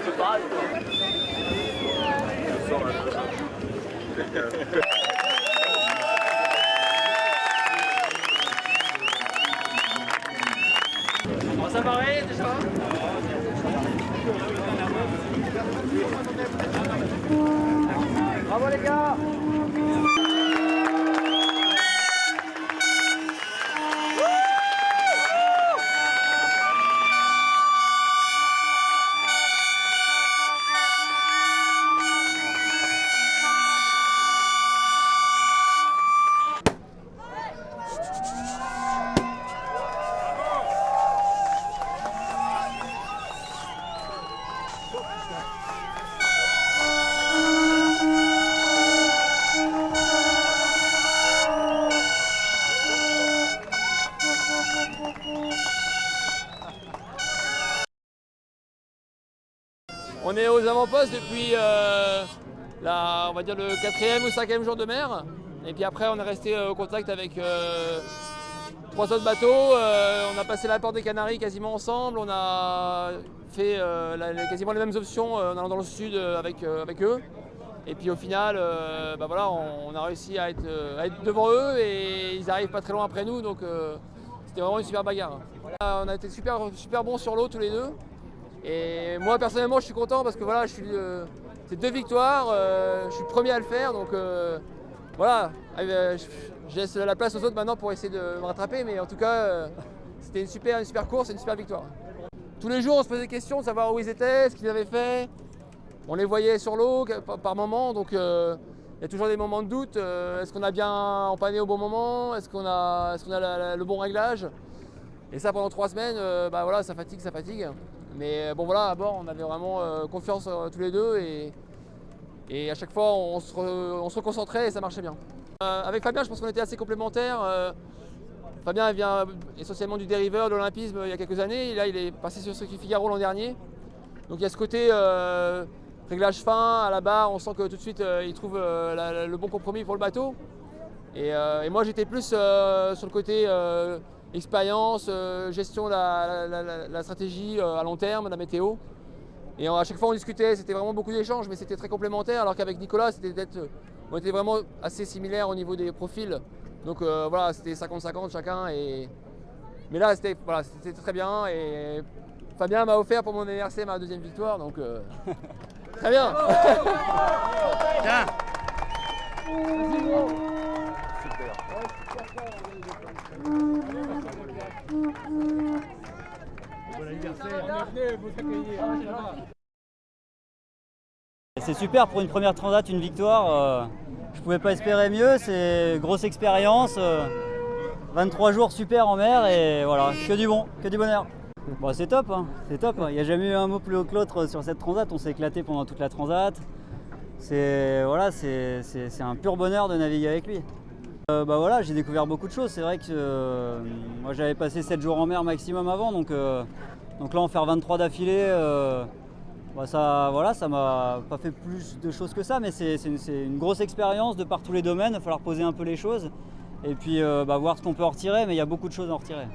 C'est pareil. Bon, ça paraît déjà. Bravo les gars. On est aux avant-postes depuis on va dire le 4e ou 5e jour de mer. Et puis après on est resté au contact avec 3 autres bateaux. On a passé la porte des Canaries quasiment ensemble. On a fait quasiment les mêmes options en allant dans le sud avec eux. Et puis au final, voilà, on a réussi à être devant eux et ils arrivent pas très loin après nous. Donc c'était vraiment une super bagarre. On a été super bons sur l'eau tous les deux. Et moi personnellement je suis content parce que voilà, c'est 2 victoires, je suis le premier à le faire, donc voilà, je laisse la place aux autres maintenant pour essayer de me rattraper, mais en tout cas c'était une super course et une super victoire. Tous les jours on se posait des questions de savoir où ils étaient, ce qu'ils avaient fait, on les voyait sur l'eau par moment, donc il y a toujours des moments de doute, est-ce qu'on a bien empanné au bon moment, est-ce qu'on a le bon réglage, et ça pendant 3 semaines, voilà, ça fatigue. Mais bon voilà, à bord on avait vraiment confiance tous les deux et à chaque fois on se reconcentrait et ça marchait bien. Avec Fabien je pense qu'on était assez complémentaires. Fabien il vient essentiellement du dériveur, de l'olympisme il y a quelques années. Et là il est passé sur Circuit Figaro l'an dernier. Donc il y a ce côté réglage fin à la barre, on sent que tout de suite il trouve le bon compromis pour le bateau. Et moi j'étais plus sur le côté expérience, gestion de la stratégie à long terme, la météo. Et à chaque fois on discutait, c'était vraiment beaucoup d'échanges, mais c'était très complémentaire, alors qu'avec Nicolas, on était vraiment assez similaires au niveau des profils. Donc voilà, c'était 50-50 chacun. Mais là, c'était très bien. Et Fabien m'a offert pour mon anniversaire ma 2e victoire, donc très bien. Bien. C'est super pour une première transat, une victoire. Je pouvais pas espérer mieux. C'est grosse expérience. 23 jours super en mer et voilà, que du bon, que du bonheur. Bon, c'est top, hein, c'est top. Il n'y a jamais eu un mot plus haut que l'autre sur cette transat. On s'est éclaté pendant toute la transat. C'est un pur bonheur de naviguer avec lui. Voilà, j'ai découvert beaucoup de choses. C'est vrai que moi j'avais passé 7 jours en mer maximum avant, donc là en faire 23 d'affilée, ça m'a pas fait plus de choses que ça, mais c'est une grosse expérience de par tous les domaines. Il va falloir poser un peu les choses et puis voir ce qu'on peut en retirer, mais il y a beaucoup de choses à en retirer.